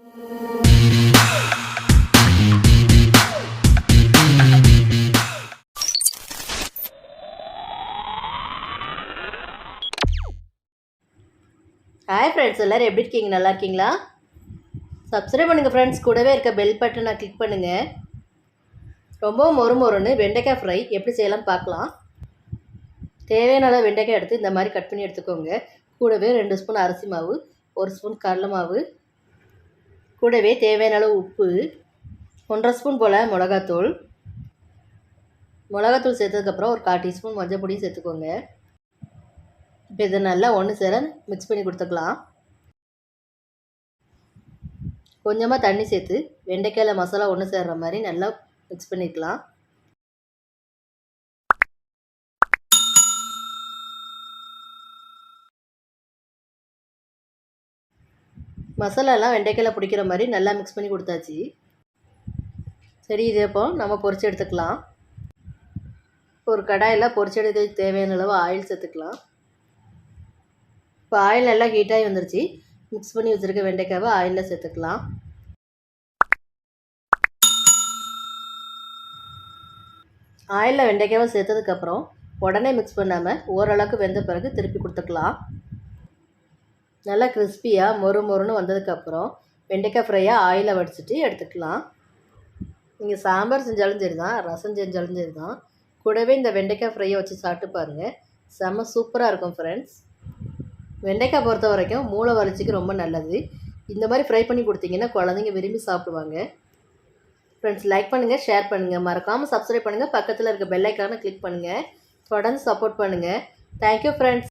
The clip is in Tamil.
ஹாய் ஃப்ரெண்ட்ஸ், எல்லோரும் எப்படி இருக்கீங்க? நல்லா இருக்கீங்களா? சப்ஸ்கிரைப் பண்ணுங்கள் ஃப்ரெண்ட்ஸ். கூடவே இருக்க பெல் பட்டனை கிளிக் பண்ணுங்கள். ரொம்ப மொறுன்னு வெண்டைக்காய் ஃப்ரை எப்படி செய்யலாம் பார்க்கலாம். தேவையான அளவு வெண்டைக்காய் எடுத்து இந்த மாதிரி கட் பண்ணி எடுத்துக்கோங்க. கூடவே 2 ஸ்பூன் அரிசி மாவு, 1 ஸ்பூன் கடலை மாவு, கூடவே தேவையான அளவு உப்பு, 1.5 ஸ்பூன் போல் மிளகாத்தூள் சேர்த்ததுக்கப்புறம் ஒரு 1/4 டீஸ்பூன் மஞ்சள் பொடியும் சேர்த்துக்கோங்க. இப்போ இதை நல்லா ஒன்று சேர மிக்ஸ் பண்ணி கொடுத்துக்கலாம். கொஞ்சமாக தண்ணி சேர்த்து வெண்டைக்காயில் மசாலா ஒன்று சேர்கிற மாதிரி நல்லா மிக்ஸ் பண்ணிக்கலாம். மசாலாலாம் வெண்டைக்காயில் பிடிக்கிற மாதிரி நல்லா மிக்ஸ் பண்ணி கொடுத்தாச்சு. சரி, இதே இப்போ நம்ம பொரிச்சு எடுத்துக்கலாம். ஒரு கடாயில் பொரிச்சு எடுக்கிறதுக்கு தேவையான அளவு ஆயில் சேர்த்துக்கலாம். இப்போ ஆயில் நல்லா ஹீட்டாகி வந்துருச்சு. மிக்ஸ் பண்ணி வச்சுருக்க வெண்டைக்காவை ஆயிலில் சேர்த்துக்கலாம். ஆயிலில் வெண்டைக்காவை சேர்த்ததுக்கப்புறம் உடனே மிக்ஸ் பண்ணாமல் ஓரளவுக்கு வெந்த பிறகு திருப்பி கொடுத்துக்கலாம். நல்லா கிறிஸ்பியாக மொறுன்னு வந்ததுக்கப்புறம் வெண்டைக்காய் ஃப்ரையாக ஆயிலில் வடிச்சிட்டு எடுத்துக்கலாம். நீங்கள் சாம்பார் செஞ்சாலும் சரி தான், ரசம் செஞ்சாலும் சரி தான், கூடவே இந்த வெண்டைக்காய் ஃப்ரையை வச்சு சாப்பிட்டு பாருங்கள். செம்ம சூப்பராக இருக்கும் ஃப்ரெண்ட்ஸ். வெண்டைக்காய் பொறுத்த வரைக்கும் மூளை வளர்ச்சிக்கு ரொம்ப நல்லது. இந்த மாதிரி ஃப்ரை பண்ணி கொடுத்தீங்கன்னா குழந்தைங்க விரும்பி சாப்பிடுவாங்க. ஃப்ரெண்ட்ஸ், லைக் பண்ணுங்கள், ஷேர் பண்ணுங்கள், மறக்காமல் சப்ஸ்கிரைப் பண்ணுங்கள், பக்கத்தில் இருக்க பெல் ஐக்கானை கிளிக் பண்ணுங்கள். தொடர்ந்து சப்போர்ட் பண்ணுங்கள். Thank you friends.